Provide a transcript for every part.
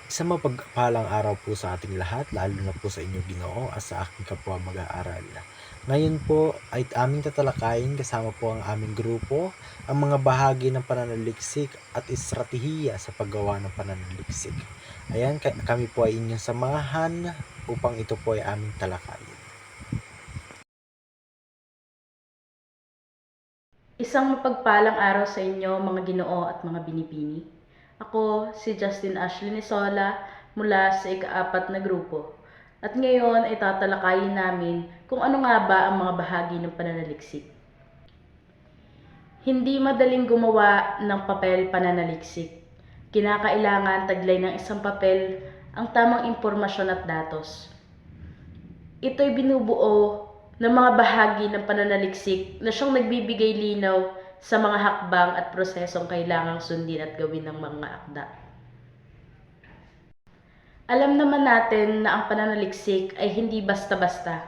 Isang mapagpalang araw po sa ating lahat, lalo na po sa inyo Ginoo at sa aking kapwa mag-aaral. Ngayon po ay aming tatalakayin kasama po ang aming grupo ang mga bahagi ng pananaliksik at estratehiya sa paggawa ng pananaliksik. Ayan, kami po ay inyong samahan upang ito po ay aming talakayin. Isang mapagpalang araw sa inyo mga Ginoo at mga binibini. Ako si Justin Ashley Nisola mula sa ika-4 na grupo. At ngayon ay tatalakayin namin kung ano nga ba ang mga bahagi ng pananaliksik. Hindi madaling gumawa ng papel pananaliksik. Kinakailangan taglay ng isang papel ang tamang impormasyon at datos. Ito'y binubuo ng mga bahagi ng pananaliksik na siyang nagbibigay linaw sa mga hakbang at prosesong kailangang sundin at gawin ng mga akda. Alam naman natin na ang pananaliksik ay hindi basta-basta.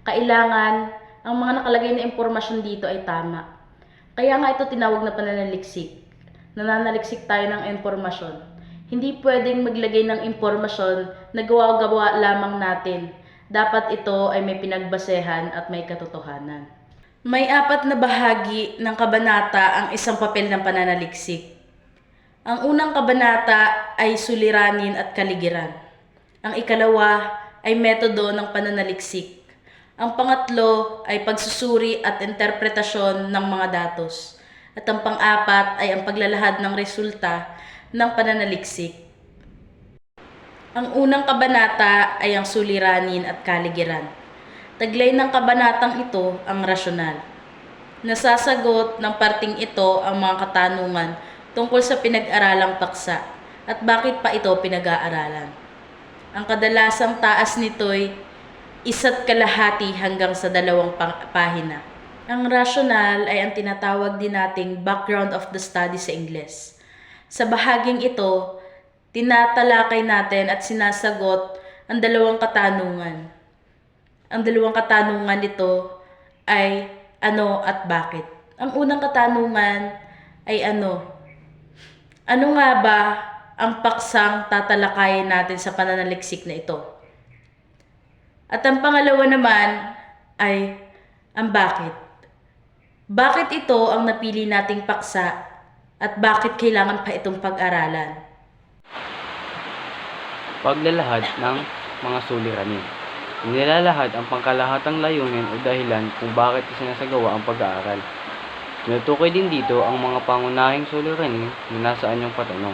Kailangan ang mga nakalagay na impormasyon dito ay tama. Kaya nga ito tinawag na pananaliksik. Nananaliksik tayo ng impormasyon. Hindi pwedeng maglagay ng impormasyon na gawa-gawa lamang natin. Dapat ito ay may pinagbasehan at may katotohanan. May 4 na bahagi ng kabanata ang isang papel ng pananaliksik. Ang unang kabanata ay suliranin at kaligiran. Ang ikalawa ay metodo ng pananaliksik. Ang pangatlo ay pagsusuri at interpretasyon ng mga datos. At ang pang-4 ay ang paglalahad ng resulta ng pananaliksik. Ang unang kabanata ay ang suliranin at kaligiran. Taglay ng kabanatang ito ang rasyonal. Nasasagot ng parting ito ang mga katanungan tungkol sa pinag-aralang paksa at bakit pa ito pinag-aaralan. Ang kadalasang taas nito'y 1.5 hanggang sa 2 pahina. Ang rasyonal ay ang tinatawag din nating background of the study sa Ingles. Sa bahaging ito, tinatalakay natin at sinasagot ang 2 katanungan. Ang 2 katanungan nito ay ano at bakit. Ang unang katanungan ay ano. Ano nga ba ang paksang tatalakayin natin sa pananaliksik na ito? At ang pangalawa naman ay ang bakit. Bakit ito ang napili nating paksa at bakit kailangan pa itong pag-aralan? Paglalahad ng mga suliranin. Inilalahad ang pangkalahatang layunin o dahilan kung bakit isinasagawa ang pag-aaral. Tinutukoy din dito ang mga pangunahing suliranin na nasa anyong patanong.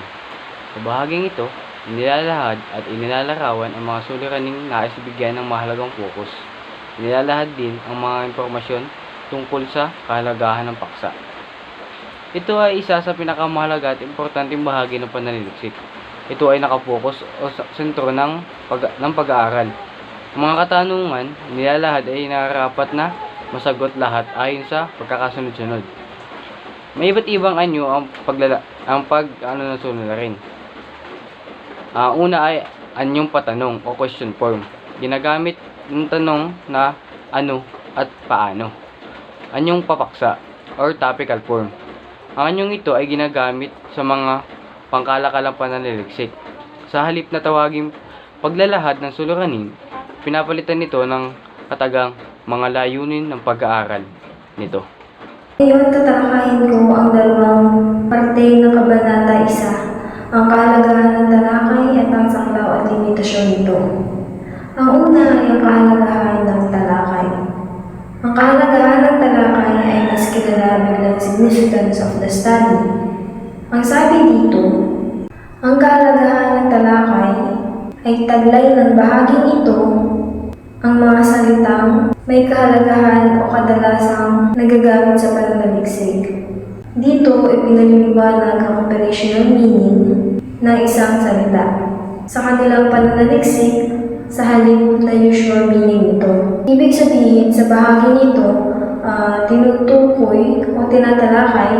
Sa bahaging ito, inilalahad at inilalarawan ang mga suliraning nais bigyan ng mahalagang fokus. Inilalahad din ang mga impormasyon tungkol sa kahalagahan ng paksa. Ito ay isa sa pinakamahalaga at importanteng bahagi ng pananaliksik. Ito ay nakapokus o sa sentro ng pag-aaral. Ang mga katanungan nilalahad ay nararapat na masagot lahat ayon sa pagkakasunod-sunod. May iba't ibang anyo ang suliranin. Una ay anyong patanong o question form. Ginagamit ng tanong na ano at paano. Anyong papaksa or topical form. Ang anyong ito ay ginagamit sa mga pangkalakalang pananaliksik. Sa halip na tawaging paglalahad ng suliranin, pinapalitan nito ng katagang mga layunin ng pag-aaral nito. Ngayon tatalakayin ko ang 2 parte ng kabanata 1, ang kahalagahan ng talakay at ang saklaw at limitasyon nito. Ang una ay ang kahalagahan ng talakay. Ang kahalagahan ng talakay ay mas kilala bilang significance of the study. Ang sabi dito, ang kahalagahan ng talakay ay taglay ng bahaging ito ang mga salitang may kahalagahan o kadalasang nagagamit sa pananaliksik. Dito ipinaliliwanag ang operational meaning ng isang salita sa kanilang pananaliksik sa halip na usual meaning nito. Ibig sabihin, sa bahaging ito, tinutukoy o tinatalakay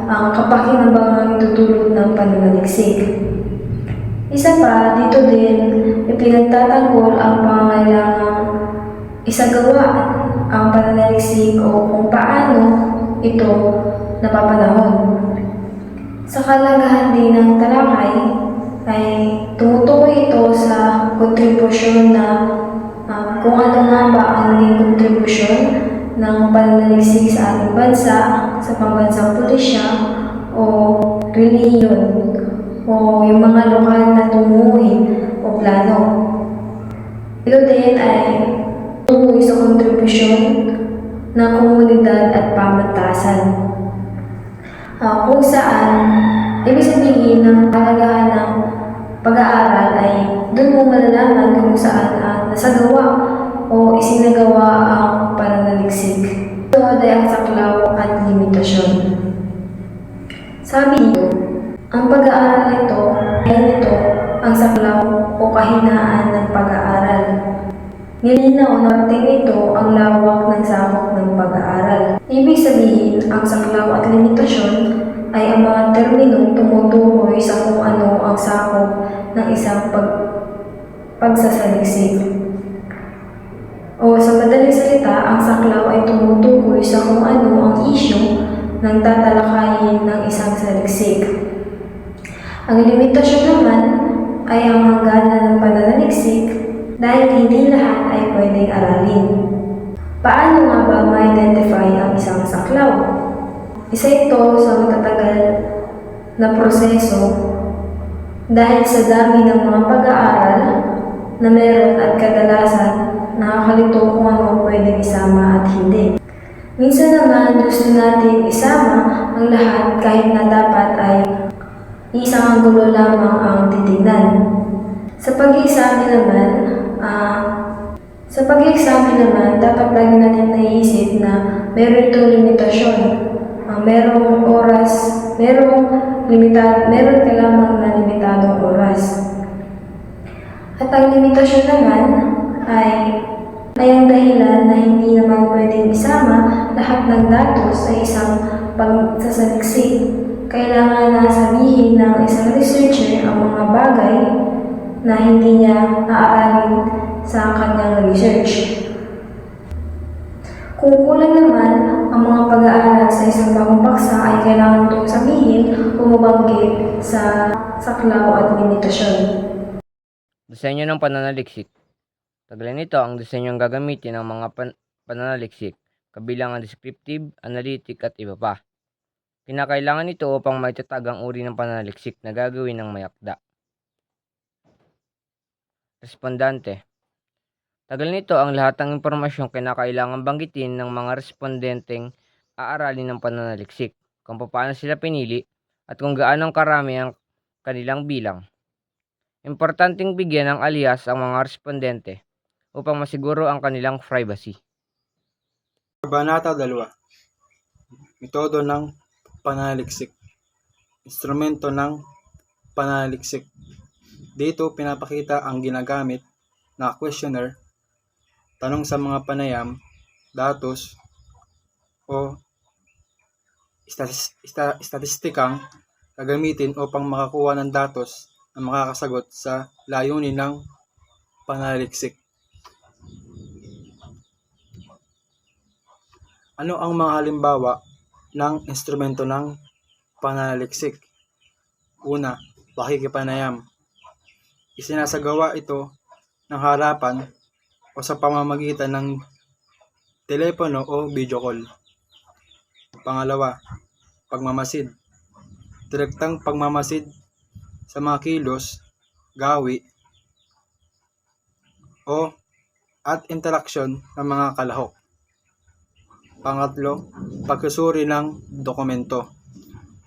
ang kapakinabangang itutulot ng pananaliksik. Isa pa, dito din ipinagtatanggol ang pangangailangang isagawa ang pananaliksik o kung paano ito napapanahon. Sa kahalagahan din ng talakay ay tumutukoy kontribusyon na kung ano nga ba ang naging kontribusyon ng pananaliksik sa ating bansa, sa pambansang pulisya o relihiyon o yung mga lokal na tumuhin o plano. Ito din ay tungkol sa kontribusyon ng komunidad at pamantasan. Kung saan, ibig sabihin ng kalagahan ng pag-aaral ay doon mo malalaman kung saan nasagawa o isinagawa ang pananaliksik. Ito ay ang saklaw at limitasyon. Sabi nito, ang pag-aaral nito ang saklaw o kahinaan ng pag-aaral. Nilinaw na pating ito ang lawak ng sakop ng pag-aaral. Ibig sabihin, ang saklaw at limitasyon ay ang mga terminong tumutukoy sa kung ano ang sakop ng isang pagsasaliksik. O sa madaling salita, ang saklaw ay tumutukoy sa kung ano ang isyu ng tatalakayin ng isang saliksik. Ang limitasyon naman ay ang hangganan ng pananaliksik dahil hindi lahat ay pwedeng aralin. Paano nga ba ma-identify ang isang saklaw? Isa ito sa matatagal na proseso dahil sa dami ng mga pag-aaral na meron at kadalasan nakakalito kung ano pwedeng isama at hindi. Minsan naman gusto natin isama ang lahat kahit na dapat ay isang anggulo lamang ang titignan. Sa pag-examine naman, dapat lagi natin naisip na meron itong limitasyon. Merong oras, meron ka lamang na limitadong oras. At ang limitasyon naman ay ang dahilan na hindi naman pwedeng isama lahat ng datos sa isang pagsasaliksik. Kailangan na sabihin ng isang researcher ang mga bagay na hindi niya aaralin sa kanyang research. Kung kulang naman ang mga pag-aaral sa isang bagong paksa ay kailangan itong sabihin o mabanggit sa saklaw at limitasyon. Disenyo ng pananaliksik. Tagline nito ang disenyong gagamitin ng mga pananaliksik, kabilang ang descriptive, analytic at iba pa. Kinakailangan ito upang maitatag ang uri ng pananaliksik na gagawin ng may akda. Respondante. Tagal nito ang lahat ng impormasyong kinakailangan banggitin ng mga respondenteng aaralin ng pananaliksik, kung paano sila pinili at kung gaano karami ang kanilang bilang. Importanteng bigyan ng alias ang mga respondente upang masiguro ang kanilang privacy. Kabanata 2. Metodo ng pananaliksik. Instrumento ng pananaliksik. Dito pinapakita ang ginagamit na questionnaire, tanong sa mga panayam, datos, o statistikang gagamitin upang makakuha ng datos na makakasagot sa layunin ng pananaliksik. Ano ang mga halimbawa ng instrumento ng pananaliksik? Una, pakikipanayam. Isinasagawa ito ng harapan o sa pamamagitan ng telepono o video call. Pangalawa, pagmamasid. Direktang pagmamasid sa mga kilos, gawi, at interaksyon ng mga kalahok. Pangatlo, pagsusuri ng dokumento.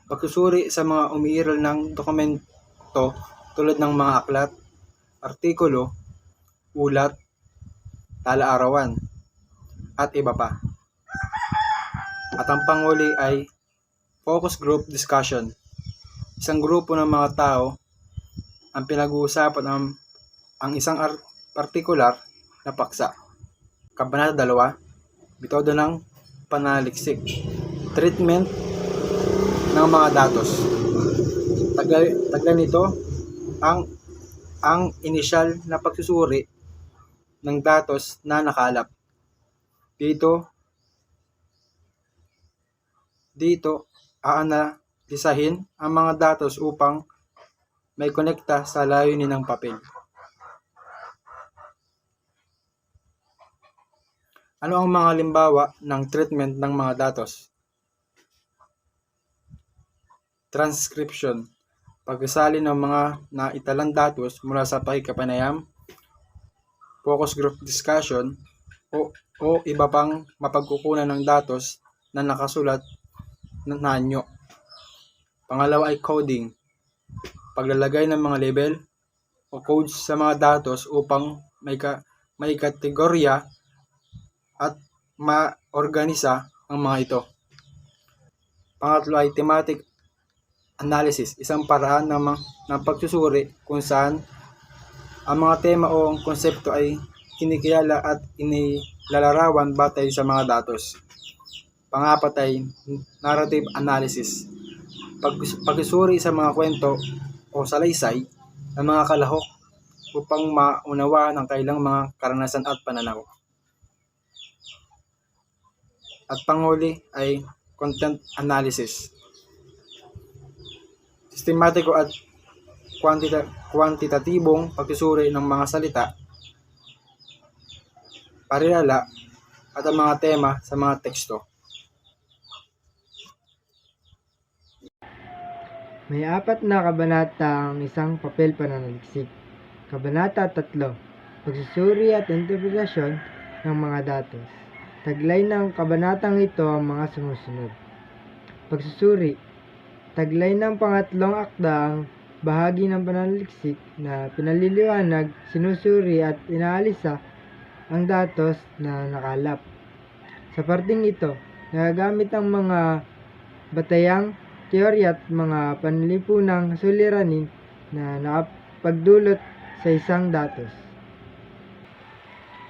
Pagsusuri sa mga umiiral ng dokumento tulad ng mga aklat, artikulo, ulat, tala-arawan, at iba pa. At ang panghuli ay focus group discussion. Isang grupo ng mga tao ang pinag-uusapan ang isang partikular na paksa. Kabanata 2, metodo ng pananaliksik. Treatment ng mga datos. Taglan nito ang inisyal na pagsusuri ng datos na nakalap. Dito aanalisahin ang mga datos upang may konekta sa layunin ng papel. Ano ang mga halimbawa ng treatment ng mga datos? Transcription. Pagsasali ng mga naitalang datos mula sa pakikapanayam, focus group discussion, o iba pang mapagkukunan ng datos na nakasulat ng anyo. Pangalawa ay coding. Paglalagay ng mga label o codes sa mga datos upang may kategorya at maorganisa ang mga ito. Pangatlo ay thematic analysis, isang paraan ng pagsusuri kung saan ang mga tema o konsepto ay kinikilala at inilalarawan batay sa mga datos. Pangapat ay narrative analysis, pagsusuri sa mga kwento o salaysay ng mga kalahok upang maunawaan ang kailang mga karanasan at pananaw. At panghuli ay content analysis, sistematiko at kwantitatibong pagsusuri ng mga salita, parirala at ang mga tema sa mga teksto. May 4 na kabanata ang isang papel pananaliksik. Kabanata 3, pagsusuri at interpretasyon ng mga datos. Taglay ng kabanatang ito ang mga sumusunod. Pagsusuri. Taglay ng pangatlong akda ang bahagi ng pananaliksik na pinaliliwanag, sinusuri at inaalisa ang datos na nakalap. Sa parting ito, nagagamit ang mga batayang teorya at mga panlipunang suliranin na nakapagdulot sa isang datos.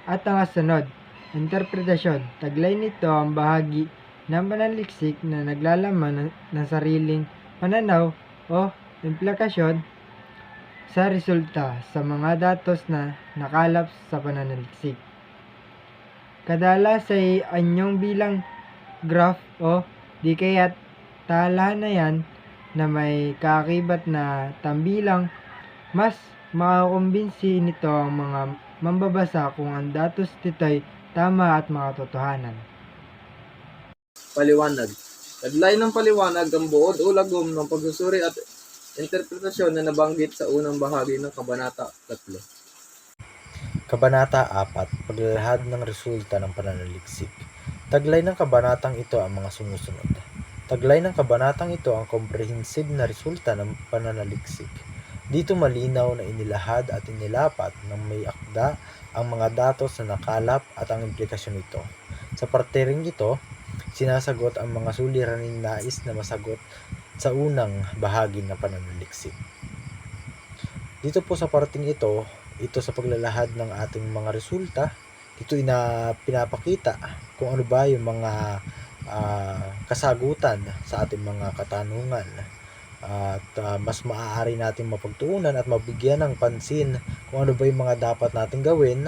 At ang kasunod, interpretasyon. Taglay nito ang bahagi ng pananaliksik na naglalaman ng sariling pananaw o implikasyon sa resulta sa mga datos na nakalap sa pananaliksik. Kadalas ay anyong bilang graph o di kaya't talahanayan na may kaakibat na tambilang. Mas makakumbinsi nito ang mga mambabasa kung ang datos nito'y tama at makatotohanan. Paliwanag. Taglay ng paliwanag ang buod o lagom ng pagsusuri at interpretasyon na nabanggit sa unang bahagi ng Kabanata 3. Kabanata 4, paglalahad ng resulta ng pananaliksik. Taglay ng kabanatang ito ang mga sumusunod. Taglay ng kabanatang ito ang comprehensive na resulta ng pananaliksik. Dito malinaw na inilahad at inilapat ng may akda ang mga datos na nakalap at ang implikasyon nito. Sa parte ring ito, sinasagot ang mga suliraning nais na masagot sa unang bahagi ng pananaliksik. Dito po sa parting ito sa paglalahad ng ating mga resulta, dito pinapakita kung ano ba yung mga kasagutan sa ating mga katanungan at mas maaari natin mapagtuunan at mabigyan ng pansin kung ano ba yung mga dapat natin gawin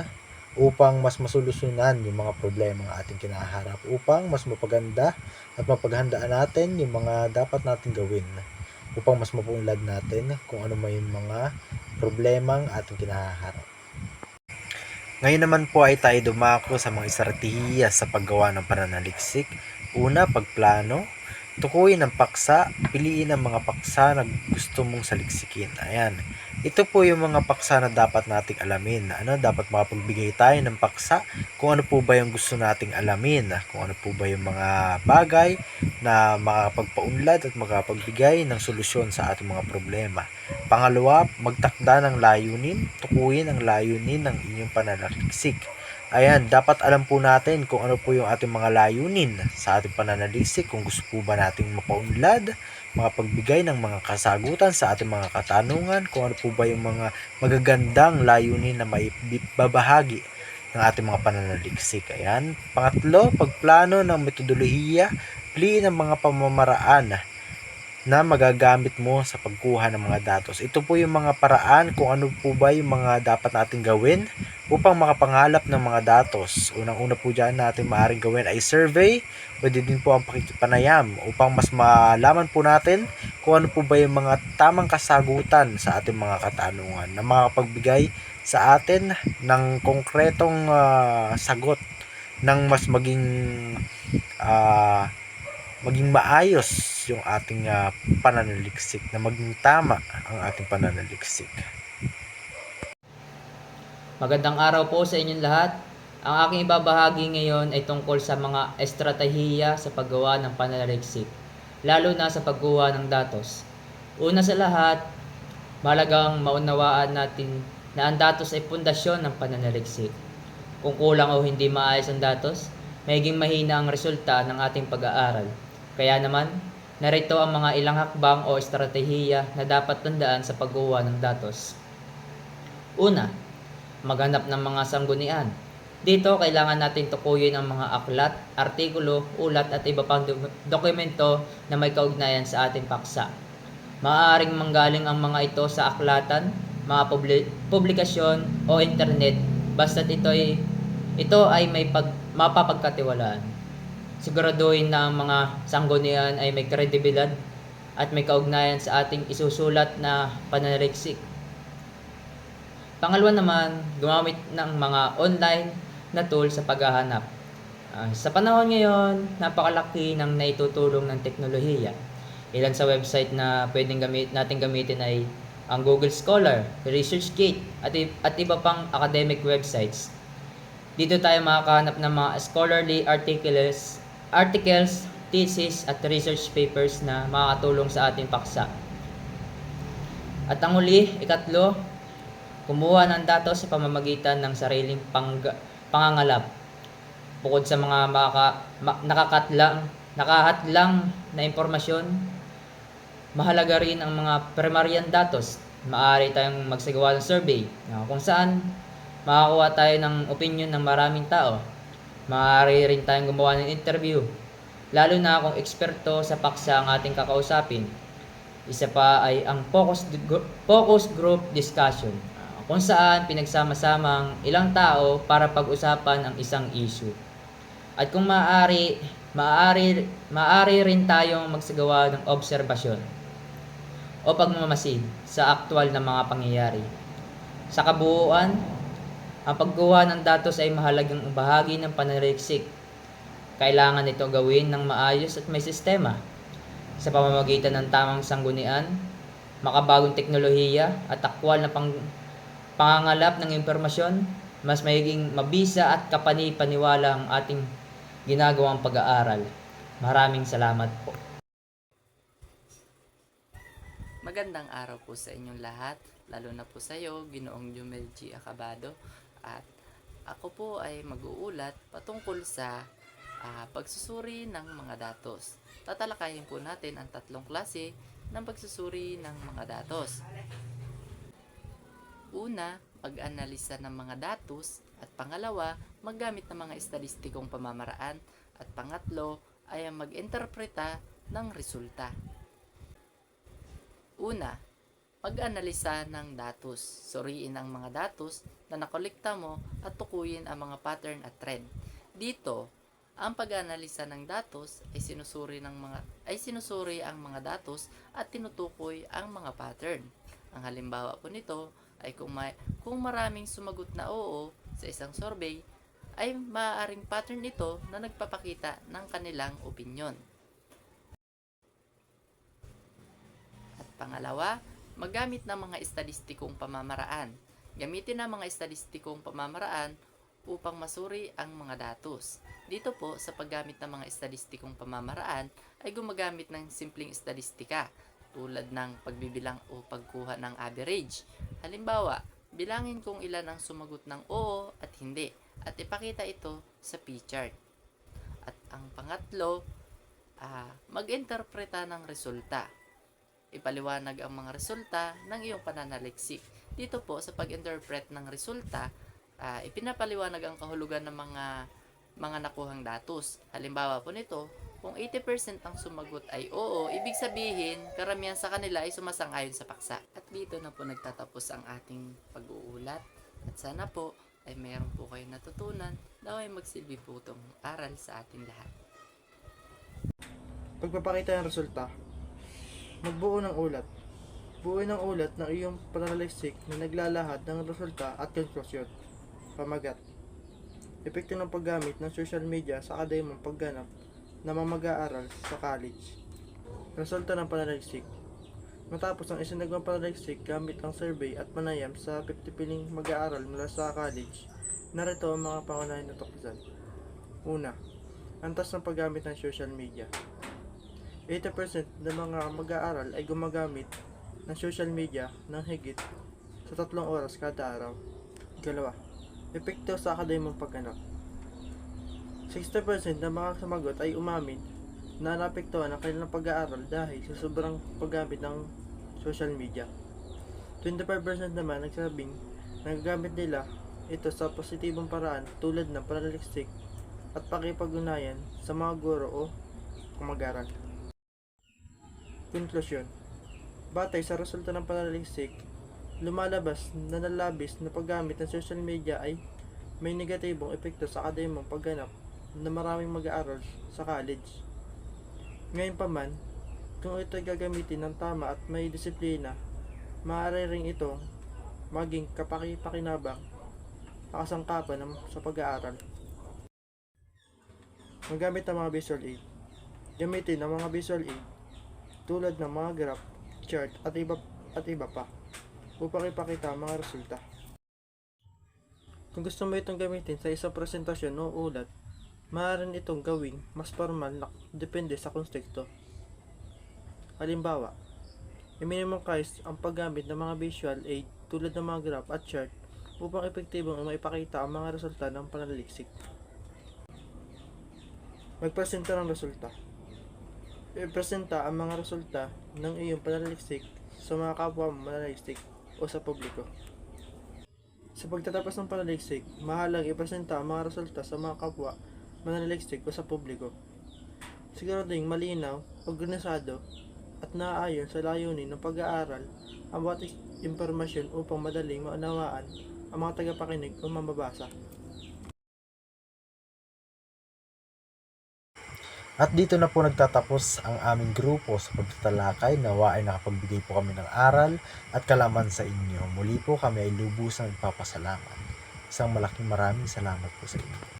upang mas masolusyonan yung mga problema ng ating kinaharap, upang mas mapaganda at mapaghandaan natin yung mga dapat natin gawin upang mas mapunlad natin kung ano may yung mga problemang ating kinaharap. Ngayon naman po ay tayo dumako sa mga estratehiya sa paggawa ng pananaliksik. Una, pagplano. Tukuyin ang paksa, piliin ang mga paksa na gusto mong saliksikin. Ayan. Ito po yung mga paksa na dapat nating alamin. Dapat makapagbigay tayo ng paksa kung ano po ba yung gusto nating alamin. Kung ano po ba yung mga bagay na makakapagpaunlad at makapagbigay ng solusyon sa ating mga problema. Pangalawa, magtakda ng layunin. Tukuyin ang layunin ng inyong pananaliksik. Ayan, dapat alam po natin kung ano po yung ating mga layunin sa ating pananaliksik, kung gusto po ba nating mapaunlad, makapagbigay ng mga kasagutan sa ating mga katanungan, kung ano po ba yung mga magagandang layunin na maibabahagi ng ating mga pananaliksik. Ayan. Pangatlo, pagplano ng metodolohiya, piliin ang mga pamamaraan na magagamit mo sa pagkuha ng mga datos. Ito po yung mga paraan kung ano po ba yung mga dapat natin gawin upang makapangalap ng mga datos. Unang-una po dyan natin maaaring gawin ay survey. Pwede din po ang pakikipanayam upang mas malaman po natin kung ano po ba yung mga tamang kasagutan sa ating mga katanungan na makapagbigay sa atin ng konkretong sagot nang mas maging maayos yung ating pananaliksik, na maging tama ang ating pananaliksik. Magandang araw po sa inyong lahat. Ang aking ibabahagi ngayon ay tungkol sa mga estratehiya sa paggawa ng pananaliksik, lalo na sa pagkuha ng datos. Una sa lahat, mahalagang maunawaan natin na ang datos ay pundasyon ng pananaliksik. Kung kulang o hindi maayos ang datos, magiging mahina ang resulta ng ating pag-aaral. Kaya naman, narito ang mga ilang hakbang o estratehiya na dapat tandaan sa pagkuha ng datos. Una, maghanap ng mga sanggunian. Dito, kailangan natin tukuyin ang mga aklat, artikulo, ulat at iba pang dokumento na may kaugnayan sa ating paksa. Maaaring manggaling ang mga ito sa aklatan, mga publikasyon o internet, basta't ito ay may mapapagkatiwalaan. Siguraduhin na ang mga sanggunian ay may kredibilidad at may kaugnayan sa ating isusulat na pananaliksik. Pangalawa naman, gumamit ng mga online na tool sa paghahanap. Sa panahon ngayon, napakalaki ng naitutulong ng teknolohiya. Ilan sa website na pwedeng natin gamitin ay ang Google Scholar, ResearchGate, at iba pang academic websites. Dito tayo makakahanap ng mga scholarly articles, thesis, at research papers na makakatulong sa ating paksa. At ang huli, ikatlo, kumuha ng datos sa pamamagitan ng sariling pangangalap. Bukod sa mga nakahadlang na impormasyon, mahalaga rin ang mga primaryang datos. Maaari tayong magsagawa ng survey kung saan makakuha tayo ng opinion ng maraming tao. Maaari rin tayong gumawa ng interview, lalo na kung eksperto sa paksa ang ating kakausapin. Isa pa ay ang focus group discussion, kung saan pinagsama-sama ang ilang tao para pag-usapan ang isang issue. At kung maaari rin tayong magsagawa ng obserbasyon o pagmamasid sa aktwal na mga pangyayari. Sa kabuuan, ang paggawa ng datos ay mahalagang bahagi ng pananaliksik. Kailangan ito gawin ng maayos at may sistema sa pamamagitan ng tamang sanggunian, makabagong teknolohiya at aktwal na pangangalap ng impormasyon. Mas magiging mabisa at kapani-paniwala ang ating ginagawang pag-aaral. Maraming salamat po. Magandang araw po sa inyong lahat, lalo na po sa iyo, Ginoong Jumel G. Acabado. At ako po ay mag-uulat patungkol sa pagsusuri ng mga datos. Tatalakayin po natin ang tatlong klase ng pagsusuri ng mga datos. Una, mag-analisa ng mga datos, at pangalawa, maggamit ng mga estadistikong pamamaraan, at pangatlo ay ang mag-interpreta ng resulta. Una, mag-analisa ng datos. Suriin ang mga datos na nakolekta mo at tukuyin ang mga pattern at trend. Dito, ang pag-analisa ng datos ay sinusuri ang mga datos at tinutukoy ang mga pattern. Ang halimbawa po nito ay kung maraming sumagot na oo sa isang survey, ay maaaring pattern ito na nagpapakita ng kanilang opinyon. At pangalawa, maggamit ng mga estadistikong pamamaraan. Gamitin ang mga estadistikong pamamaraan upang masuri ang mga datos. Dito po, sa paggamit ng mga estadistikong pamamaraan, ay gumagamit ng simpleng estadistika tulad ng pagbibilang o pagkuha ng average. Halimbawa, bilangin kung ilan ang sumagot ng oo at hindi, at ipakita ito sa P-chart. At ang pangatlo, mag-interpreta ng resulta. Ipaliwanag ang mga resulta ng iyong pananaliksik. Dito po, sa pag-interpret ng resulta, ipinapaliwanag ang kahulugan ng mga nakuhang datos. Halimbawa po nito, kung 80% ang sumagot ay oo, ibig sabihin, karamihan sa kanila ay sumasang-ayon sa paksa. At dito na po nagtatapos ang ating pag-uulat. At sana po ay mayroon po kayo natutunan na ay magsilbi po itong aral sa ating lahat. Pagpapakita ng resulta. Magbuo ng ulat. Buuin ang ulat ng iyong pananaliksik na naglalahad ng resulta at konklusyon. Pamagat. epekto ng paggamit ng social media sa akademang pagganap ng mga mag-aaral sa college. Resulta ng pananaliksik. Matapos ang isinagawang pananaliksik gamit ang survey at panayam sa 50 piling mag-aaral mula sa college, narito ang mga pangunahing natuklasan. Una, antas ng paggamit ng social media. 80% ng mga mag-aaral ay gumagamit ng social media ng higit sa 3 oras kada araw. Ikalawa, epekto sa akademang pagganap. 60% ng mga sumagot ay umamin na naapektuhan ang kanilang pag-aaral dahil sa sobrang paggamit ng social media. 25% naman nagsabing nagagamit nila ito sa positibong paraan tulad ng pananaliksik at pakipag-unayan sa mga guro o mag-aaral. Konklusyon. Batay sa resulta ng pananaliksik, lumalabas na nalabis na paggamit ng social media ay may negatibong epekto sa akademang pagganap na maraming mag-aaral sa college. Ngayon pa man, kung ito ay gagamitin ng tama at may disiplina, maaari rin itong maging kapaki-pakinabang kasangkapan sa pag-aaral. Magamit ang mga visual aid. Gamitin ang mga visual aid tulad ng mga graph, chart at iba pa upang ipakita ang mga resulta. Kung gusto mo itong gamitin sa isang presentasyon o ulat, maaari itong gawing mas formal na depende sa konteksto. Halimbawa, i-minimize ang paggamit ng mga visual aid tulad ng mga graph at chart upang epektibong maipakita ang mga resulta ng pananaliksik. Magpresenta ng resulta. Ipresenta ang mga resulta ng iyong pananaliksik sa mga kapwa mananaliksik o sa publiko. Sa pagtatapos ng pananaliksik, mahalang ipresenta ang mga resulta sa mga kapwa mananaliksik o sa publiko. Siguradong malinaw, organisado, at naaayon sa layunin ng pag-aaral ang bawat impormasyon upang madaling maunawaan ang mga tagapakinig o mamabasa. At dito na po nagtatapos ang aming grupo sa pagtatalakay. Nawa ay nakapagbigay po kami ng aral at kalaman sa inyo. Muli po kami ay lubusang nagpapasalamat. Isang maraming salamat po sa inyo.